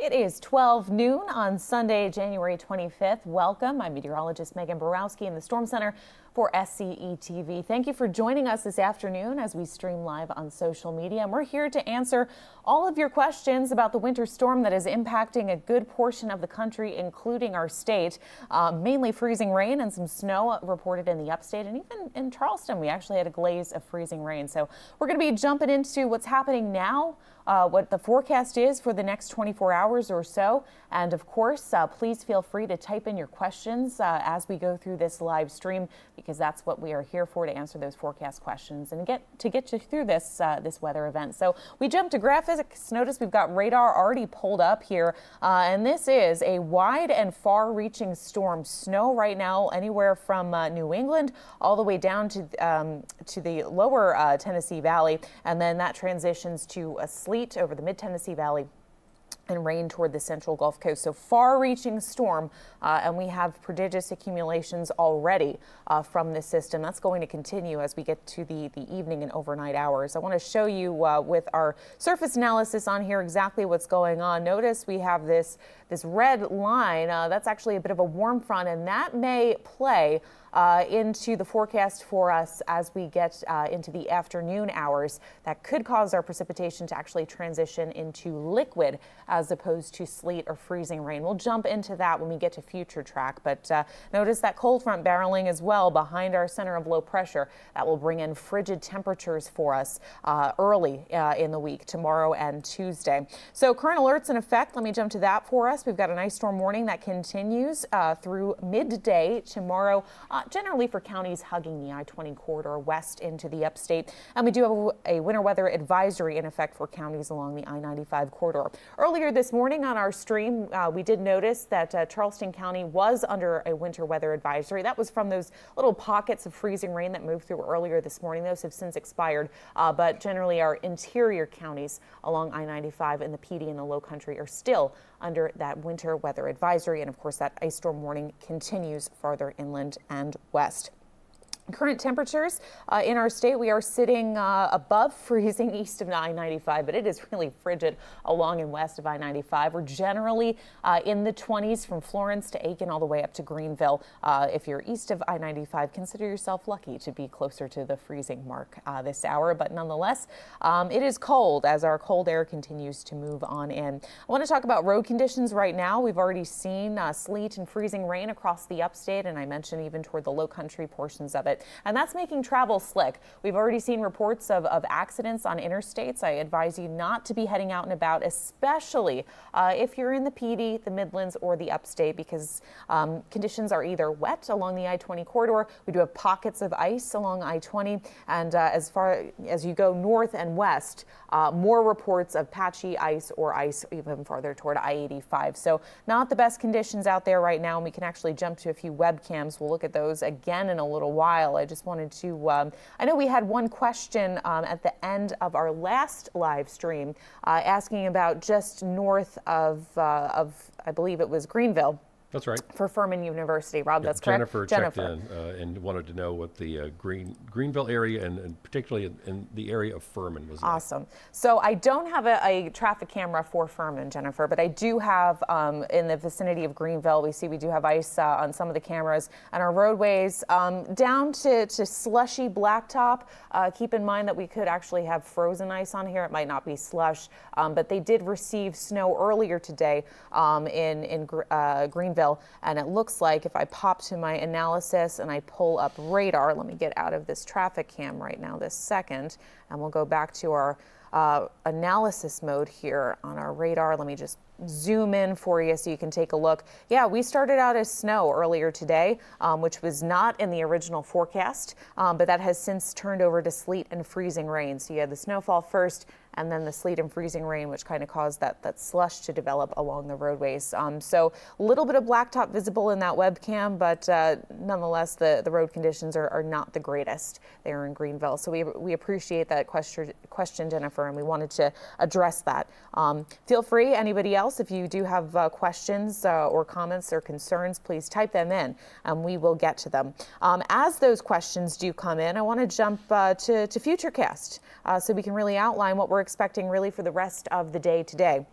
It is 12 noon on Sunday, January 25th. Welcome. I'm meteorologist Borowski in the Storm Center for SCE TV. Thank you for joining us this afternoon as we stream live on social media. And we're here to answer all of your questions about the winter storm that is impacting a good portion of the country, including our state. Mainly freezing rain and some snow reported in the upstate, and even in Charleston, we actually had a glaze of freezing rain. So we're going to be jumping into what's happening now, what the forecast is for the next 24 hours or so. And of course, please feel free to type in your questions as we go through this live stream, because that's what we are here for, to answer those forecast questions and get you through this this weather event. So we jump to graphics. Notice we've got radar already pulled up here, and this is a wide and far-reaching storm. Snow right now anywhere from New England all the way down to the lower Tennessee Valley, and then that transitions to a sleet over the mid-Tennessee Valley and rain toward the central Gulf Coast. So far-reaching storm, and we have prodigious accumulations already from this system. That's going to continue as we get to the evening and overnight hours. I want to show you with our surface analysis on here exactly what's going on. Notice we have this red line. That's actually a bit of a warm front, and that may play into the forecast for us as we get into the afternoon hours. That could cause our precipitation to actually transition into liquid as opposed to sleet or freezing rain. We'll jump into that when we get to future track, but notice that cold front barreling as well behind our center of low pressure. That will bring in frigid temperatures for us early in the week, tomorrow and Tuesday. So current alerts in effect. Let me jump to that for us. We've got an ice storm warning that continues through midday tomorrow, generally for counties hugging the I-20 corridor west into the upstate. And we do have a winter weather advisory in effect for counties along the I-95 corridor. Earlier this morning on our stream, we did notice that Charleston County was under a winter weather advisory. That was from those little pockets of freezing rain that moved through earlier this morning. Those have since expired, but generally our interior counties along I-95 and the PD and the Low Country are still under that winter weather advisory. And of course, that ice storm warning continues farther inland and west. Current temperatures in our state, we are sitting above freezing east of I-95, but it is really frigid along and west of I-95. We're generally in the 20s from Florence to Aiken all the way up to Greenville. If you're east of I-95, consider yourself lucky to be closer to the freezing mark this hour. But nonetheless, it is cold as our cold air continues to move on in. I want to talk about road conditions right now. We've already seen sleet and freezing rain across the upstate, and I mentioned even toward the low country portions of it. And that's making travel slick. We've already seen reports of accidents on interstates. I advise you not to be heading out and about, especially if you're in the PD, the Midlands, or the upstate, because conditions are either wet along the I-20 corridor. We do have pockets of ice along I-20, and as far as you go north and west, more reports of patchy ice or ice even farther toward I-85. So not the best conditions out there right now, and we can actually jump to a few webcams. We'll look at those again in a little while. I just wanted to, I know we had one question at the end of our last live stream asking about just north of I believe it was Greenville. That's right. For Furman University. Rob, that's correct? Jennifer checked in and wanted to know what the Greenville area and particularly in the area of Furman was like. Awesome. So I don't have a traffic camera for Furman, Jennifer, but I do have in the vicinity of Greenville, we do have ice on some of the cameras, and our roadways down to slushy blacktop. Keep in mind that we could actually have frozen ice on here. It might not be slush, but they did receive snow earlier today in Greenville. And it looks like if I pop to my analysis and I pull up radar, let me get out of this traffic cam right now this second, and we'll go back to our analysis mode here on our radar. Let me just zoom in for you so you can take a look. Yeah, we started out as snow earlier today, which was not in the original forecast, but that has since turned over to sleet and freezing rain. So you had the snowfall first, and then the sleet and freezing rain, which kind of caused that slush to develop along the roadways. So a little bit of blacktop visible in that webcam, but nonetheless, the road conditions are not the greatest there in Greenville. So we appreciate that question, Jennifer, and we wanted to address that. Feel free, anybody else, if you do have questions or comments or concerns, please type them in and we will get to them. As those questions do come in, I want to jump to Futurecast so we can really outline what we're expecting really for the rest of the day today.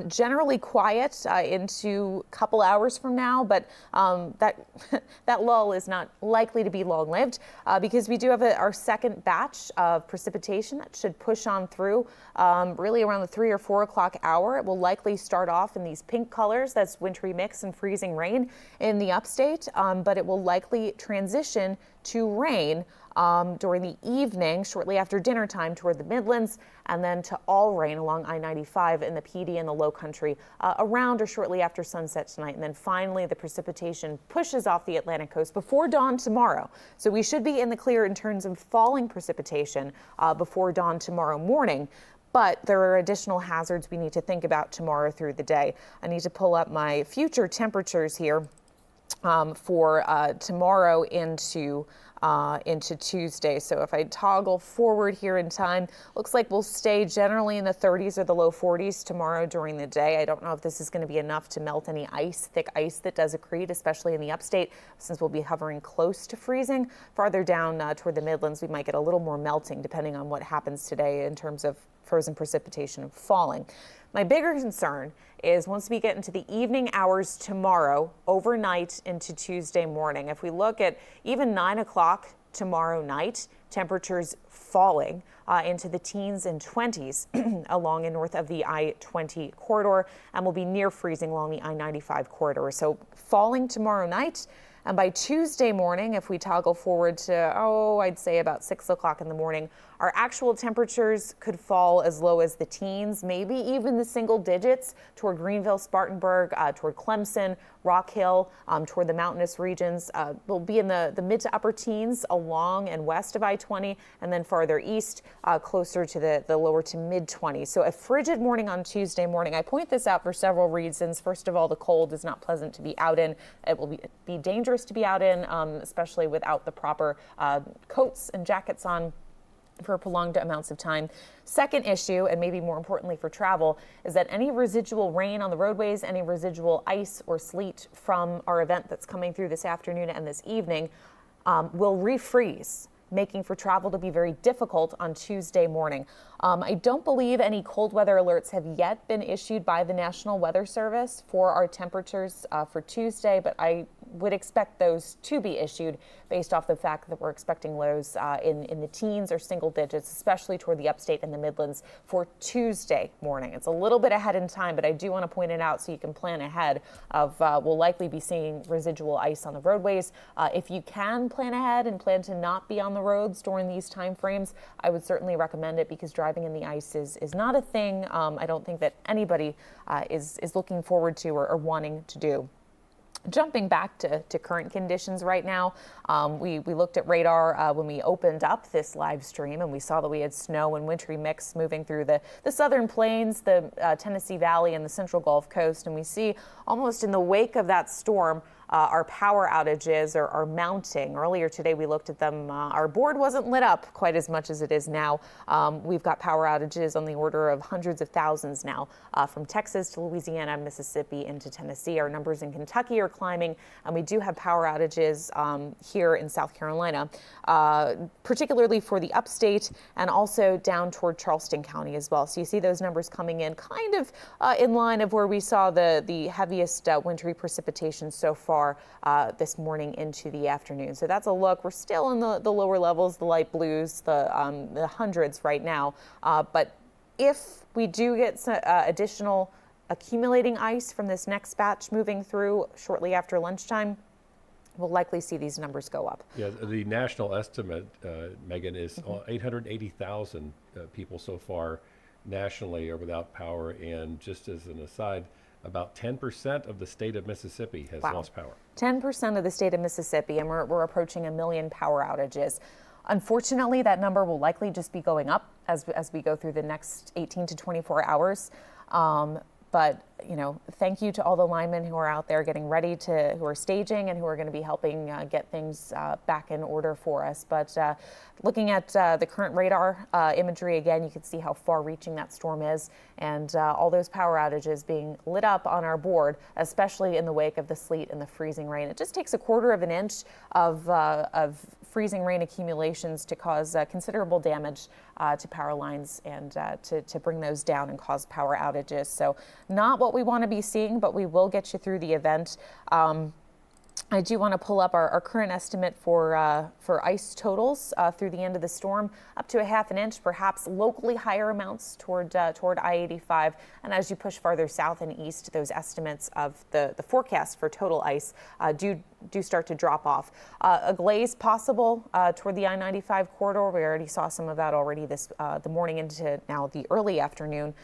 Generally quiet into a couple hours from now, but that lull is not likely to be long-lived because we do have our second batch of precipitation that should push on through really around the 3 or 4 o'clock hour. It will likely start off in these pink colors. That's wintry mix and freezing rain in the upstate, but it will likely transition to rain during the evening, shortly after dinner time toward the Midlands, and then to all rain along I-95 in the PD and the Low Country around or shortly after sunset tonight. And then finally, the precipitation pushes off the Atlantic coast before dawn tomorrow. So we should be in the clear in terms of falling precipitation before dawn tomorrow morning. But there are additional hazards we need to think about tomorrow through the day. I need to pull up my future temperatures here for tomorrow into Tuesday. So if I toggle forward here in time, looks like we'll stay generally in the 30s or the low 40s tomorrow during the day. I don't know if this is going to be enough to melt any ice, thick ice that does accrete, especially in the upstate, since we'll be hovering close to freezing. Farther down toward the Midlands, we might get a little more melting depending on what happens today in terms of frozen precipitation falling. My bigger concern is once we get into the evening hours tomorrow, overnight into Tuesday morning. If we look at even 9 o'clock tomorrow night, temperatures falling into the teens and 20s along and north of the I-20 corridor, and will be near freezing along the I-95 corridor. So falling tomorrow night. And by Tuesday morning, if we toggle forward to, I'd say about 6 o'clock in the morning, our actual temperatures could fall as low as the teens, maybe even the single digits toward Greenville, Spartanburg, toward Clemson, Rock Hill, toward the mountainous regions. We'll be in the mid to upper teens along and west of I-20, and then farther east, closer to the lower to mid 20s. So a frigid morning on Tuesday morning. I point this out for several reasons. First of all, the cold is not pleasant to be out in. It will be dangerous to be out in, especially without the proper coats and jackets on for prolonged amounts of time. Second issue, and maybe more importantly for travel, is that any residual rain on the roadways, any residual ice or sleet from our event that's coming through this afternoon and this evening will refreeze, making for travel to be very difficult on Tuesday morning. I don't believe any cold weather alerts have yet been issued by the National Weather Service for our temperatures for Tuesday, but I would expect those to be issued based off the fact that we're expecting lows in the teens or single digits, especially toward the upstate and the Midlands for Tuesday morning. It's a little bit ahead in time, but I do want to point it out so you can plan ahead of we'll likely be seeing residual ice on the roadways. If you can plan ahead and plan to not be on the roads during these time frames, I would certainly recommend it because driving in the ice is not a thing I don't think that anybody is looking forward to or wanting to do. Jumping back to current conditions right now, we looked at radar when we opened up this live stream, and we saw that we had snow and wintry mix moving through the southern plains, the Tennessee Valley, and the central Gulf Coast. And we see almost in the wake of that storm, our power outages are mounting. Earlier today, we looked at them. Our board wasn't lit up quite as much as it is now. We've got power outages on the order of hundreds of thousands now from Texas to Louisiana, Mississippi, into Tennessee. Our numbers in Kentucky are climbing, and we do have power outages here in South Carolina, particularly for the upstate and also down toward Charleston County as well. So you see those numbers coming in kind of in line of where we saw the heaviest wintry precipitation so far this morning into the afternoon. So that's a look. We're still in the lower levels, the light blues, the hundreds right now. But if we do get some, additional accumulating ice from this next batch moving through shortly after lunchtime, we'll likely see these numbers go up. Yeah, the national estimate, Megan, is 880,000 people so far nationally are without power. And just as an aside, about 10% of the state of Mississippi has lost power. 10% of the state of Mississippi, and we're approaching 1 million power outages. Unfortunately, that number will likely just be going up as we go through the next 18 to 24 hours. But, you know, thank you to all the linemen who are out there getting ready who are staging and who are going to be helping get things back in order for us. But looking at the current radar imagery, again, you can see how far-reaching that storm is, and all those power outages being lit up on our board, especially in the wake of the sleet and the freezing rain. It just takes 1/4 of an inch of freezing rain accumulations to cause considerable damage to power lines and to bring those down and cause power outages. So not what we want to be seeing, but we will get you through the event. I do want to pull up our current estimate for ice totals through the end of the storm, up to a ½ an inch, perhaps locally higher amounts toward I-85. And as you push farther south and east, those estimates of the forecast for total ice do start to drop off. A glaze possible toward the I-95 corridor. We already saw some of that already the morning into now the early afternoon.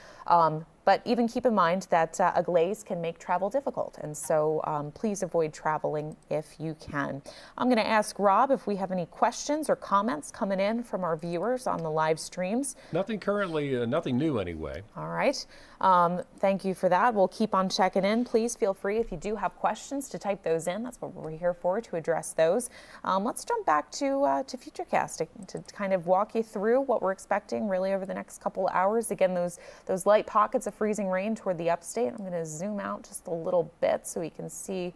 But even keep in mind that a glaze can make travel difficult, and so please avoid traveling if you can. I'm going to ask Rob if we have any questions or comments coming in from our viewers on the live streams. Nothing currently, nothing new anyway. All right. Thank you for that. We'll keep on checking in. Please feel free, if you do have questions, to type those in. That's what we're here for, to address those. Let's jump back to Futurecast to kind of walk you through what we're expecting really over the next couple of hours. Again, those light pockets of freezing rain toward the upstate. I'm going to zoom out just a little bit so we can see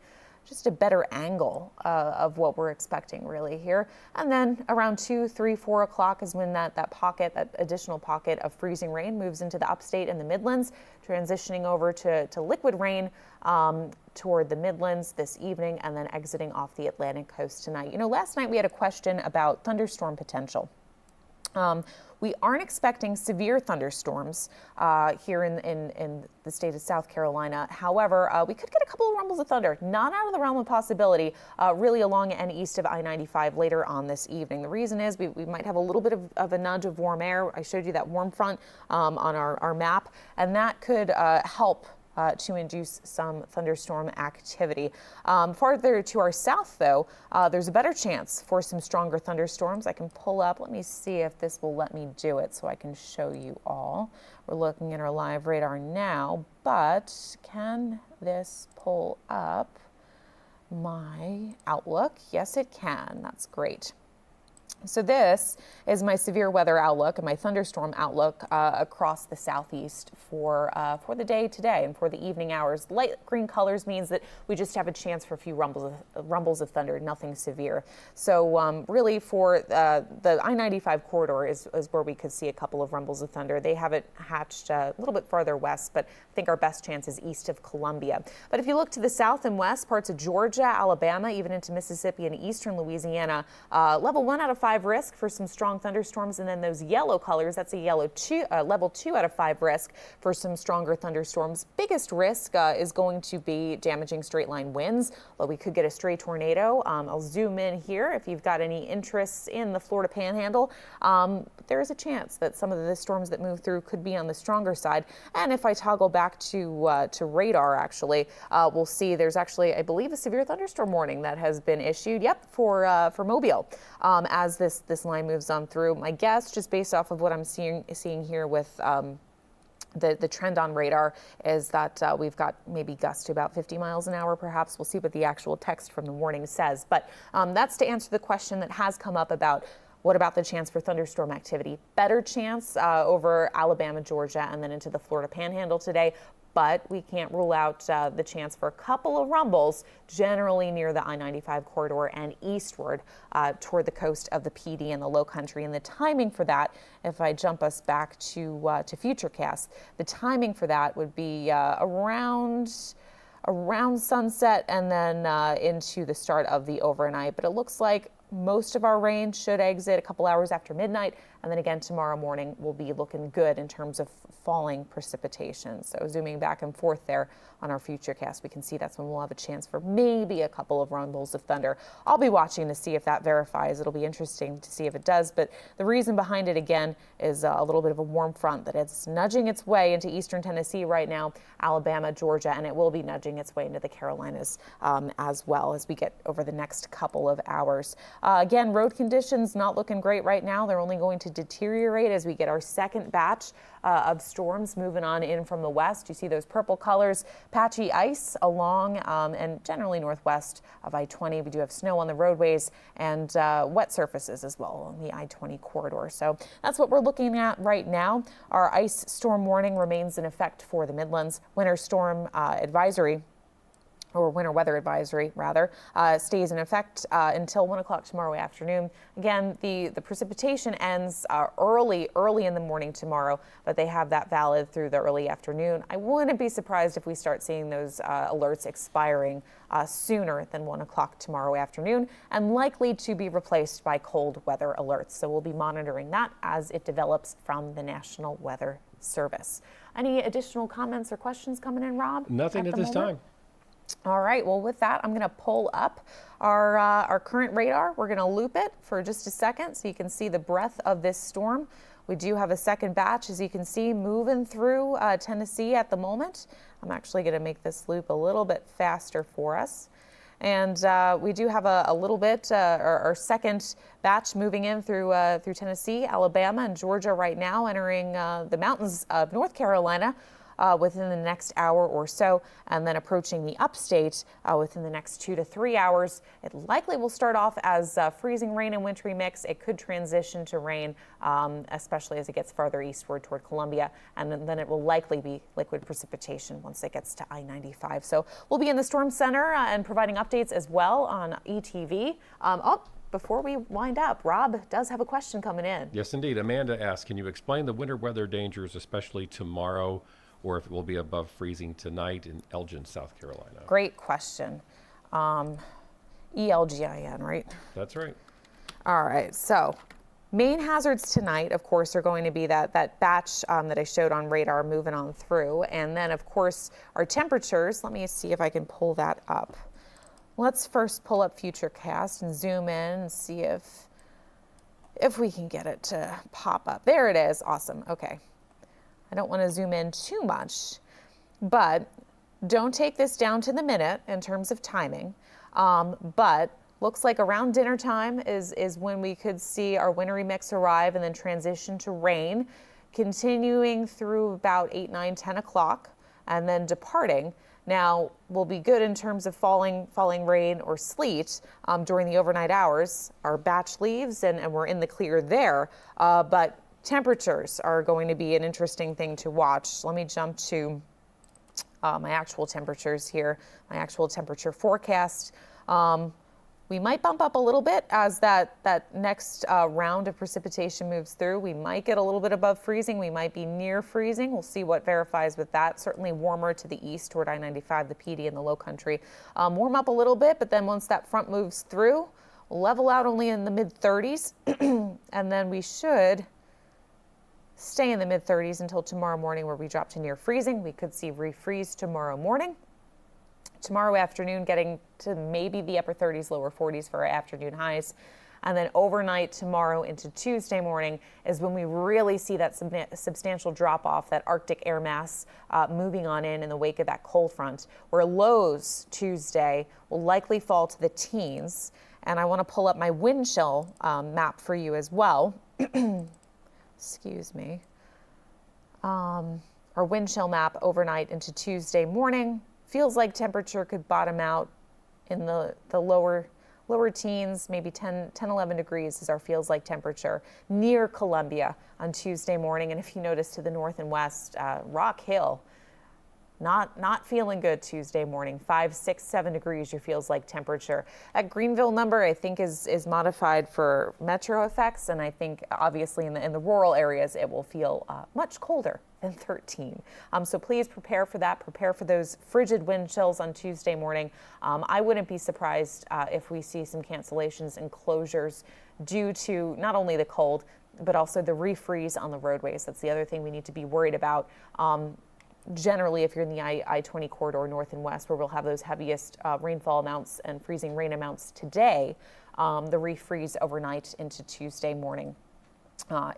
just a better angle of what we're expecting really here. And then around 2, 3, 4 o'clock is when that additional pocket of freezing rain moves into the upstate and the Midlands, transitioning over to liquid rain toward the Midlands this evening and then exiting off the Atlantic coast tonight. You know, last night we had a question about thunderstorm potential. We aren't expecting severe thunderstorms here in the state of South Carolina. However, we could get a couple of rumbles of thunder, not out of the realm of possibility, really along and east of I-95 later on this evening. The reason is we might have a little bit of a nudge of warm air. I showed you that warm front on our map, and that could help to induce some thunderstorm activity. Farther to our south, though, there's a better chance for some stronger thunderstorms. I can pull up, let me see if this will let me do it so I can show you all. We're looking at our live radar now, but can this pull up my outlook? Yes, it can. That's great. So this is my severe weather outlook and my thunderstorm outlook across the southeast for the day today and for the evening hours. Light green colors means that we just have a chance for a few rumbles of thunder, nothing severe. So really for the I-95 corridor is where we could see a couple of rumbles of thunder. They have it hatched a little bit farther west, but I think our best chance is east of Columbia. But if you look to the south and west, parts of Georgia, Alabama, even into Mississippi and eastern Louisiana, level 1 out of 5 risk for some strong thunderstorms, and then those yellow colors, that's a level 2 out of 5 risk for some stronger thunderstorms. Biggest risk is going to be damaging straight line winds. Well, we could get a stray tornado. I'll zoom in here. If you've got any interests in the Florida Panhandle, there is a chance that some of the storms that move through could be on the stronger side. And if I toggle back to radar, actually, we'll see there's actually, I believe, a severe thunderstorm warning that has been issued. Yep, for Mobile as this line moves on through. My guess, just based off of what I'm seeing here with the trend on radar, is that we've got maybe gusts to about 50 miles an hour, perhaps. We'll see what the actual text from the warning says. But that's to answer the question that has come up about what about the chance for thunderstorm activity. Better chance over Alabama, Georgia, and then into the Florida Panhandle today. But we can't rule out the chance for a couple of rumbles generally near the I-95 corridor and eastward toward the coast of the PD and the Low Country. And the timing for that, if I jump us back to Futurecast, the timing for that would be around sunset and then into the start of the overnight. But it looks like most of our rain should exit a couple hours after midnight, and then again tomorrow morning will be looking good in terms of falling precipitation. So zooming back and forth there on our Futurecast, we can see that's when we'll have a chance for maybe a couple of rumbles of thunder. I'll be watching to see if that verifies. It'll be interesting to see if it does, but the reason behind it again is a little bit of a warm front that is nudging its way into eastern Tennessee right now, Alabama, Georgia, and it will be nudging its way into the Carolinas as well as we get over the next couple of hours. Again, road conditions not looking great right now. They're only going to deteriorate as we get our second batch of storms moving on in from the west. You see those purple colors, patchy ice along and generally northwest of I-20. We do have snow on the roadways and wet surfaces as well on the I-20 corridor. So that's what we're looking at right now. Our ice storm warning remains in effect for the Midlands. Winter storm advisory or winter weather advisory rather, stays in effect until 1 o'clock tomorrow afternoon. Again, the precipitation ends early in the morning tomorrow, but they have that valid through the early afternoon. I wouldn't be surprised if we start seeing those alerts expiring sooner than 1 o'clock tomorrow afternoon, and likely to be replaced by cold weather alerts. So we'll be monitoring that as it develops from the National Weather Service. Any additional comments or questions coming in, Rob? Nothing at this time. All right, well, with that, I'm going to pull up our current radar. We're going to loop it for just a second so you can see the breadth of this storm. We do have a second batch, as you can see, moving through Tennessee at the moment. I'm actually going to make this loop a little bit faster for us. And we do have a little bit, our second batch moving in through Tennessee, Alabama, and Georgia right now, entering the mountains of North Carolina within the next hour or so, and then approaching the upstate within the next 2 to 3 hours. It likely will start off as freezing rain and wintry mix. It could transition to rain, especially as it gets farther eastward toward Columbia, and then it will likely be liquid precipitation once it gets to I-95. So we'll be in the Storm Center and providing updates as well on ETV. Before we wind up, Rob does have a question coming in. Yes, indeed. Amanda asks, can you explain the winter weather dangers, especially tomorrow, or if it will be above freezing tonight in Elgin, South Carolina? Great question. ELGIN, right? That's right. All right, so main hazards tonight, of course, are going to be that batch that I showed on radar moving on through. And then, of course, our temperatures. Let me see if I can pull that up. Let's first pull up Futurecast and zoom in and see if we can get it to pop up. There it is. Awesome. Okay. I don't want to zoom in too much, but don't take this down to the minute in terms of timing. But looks like around dinner time is when we could see our wintry mix arrive and then transition to rain, continuing through about 8, 9, 10 o'clock, and then departing. Now, will be good in terms of falling rain or sleet during the overnight hours. Our batch leaves and we're in the clear there, but temperatures are going to be an interesting thing to watch. Let me jump to my actual temperatures here, my actual temperature forecast. We might bump up a little bit as that next round of precipitation moves through. We might get a little bit above freezing. We might be near freezing. We'll see what verifies with that. Certainly warmer to the east toward I-95, the PD, and the low country. Warm up a little bit, but then once that front moves through, we'll level out only in the mid-30s, and then we should stay in the mid-30s until tomorrow morning, where we drop to near freezing. We could see refreeze tomorrow morning. Tomorrow afternoon, getting to maybe the upper 30s, lower 40s for our afternoon highs. And then overnight tomorrow into Tuesday morning is when we really see that substantial drop off, that Arctic air mass moving on in the wake of that cold front, where lows Tuesday will likely fall to the teens. And I want to pull up my wind chill map for you as well. Excuse me. Our wind chill map overnight into Tuesday morning feels like temperature could bottom out in the lower teens, maybe 10, 11 degrees is our feels like temperature near Columbia on Tuesday morning. And if you notice to the north and west, Rock Hill, not feeling good Tuesday morning. 5, 6, 7 degrees your feels like temperature. That Greenville number, I think, is modified for metro effects, and I think obviously in the rural areas it will feel much colder than 13. So please prepare for that. Prepare for those frigid wind chills on Tuesday morning. I wouldn't be surprised if we see some cancellations and closures due to not only the cold, but also the refreeze on the roadways. That's the other thing we need to be worried about. Generally, if you're in the I-20 corridor north and west, where we'll have those heaviest rainfall amounts and freezing rain amounts today, the refreeze overnight into Tuesday morning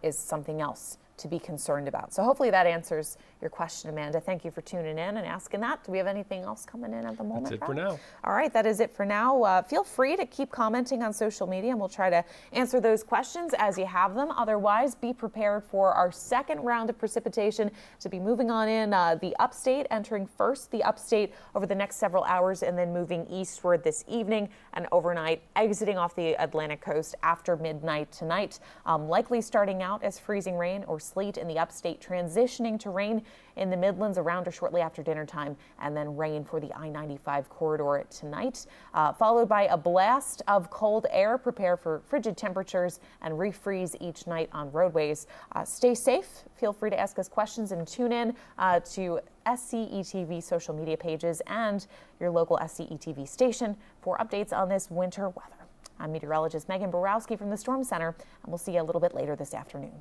is something else to be concerned about. So hopefully that answers your question, Amanda. Thank you for tuning in and asking that. Do we have anything else coming in at the moment? That's it for now. All right, that is it for now. Feel free to keep commenting on social media, and we'll try to answer those questions as you have them. Otherwise, be prepared for our second round of precipitation to be moving on in the upstate, entering first the upstate over the next several hours, and then moving eastward this evening and overnight, exiting off the Atlantic coast after midnight tonight. Likely starting out as freezing rain or sleet in the upstate, transitioning to rain in the Midlands around or shortly after dinner time, and then rain for the I-95 corridor tonight, followed by a blast of cold air. Prepare for frigid temperatures and refreeze each night on roadways. Stay safe. Feel free to ask us questions and tune in to SCETV social media pages and your local SCETV station for updates on this winter weather. I'm meteorologist Megan Borowski from the Storm Center, and we'll see you a little bit later this afternoon.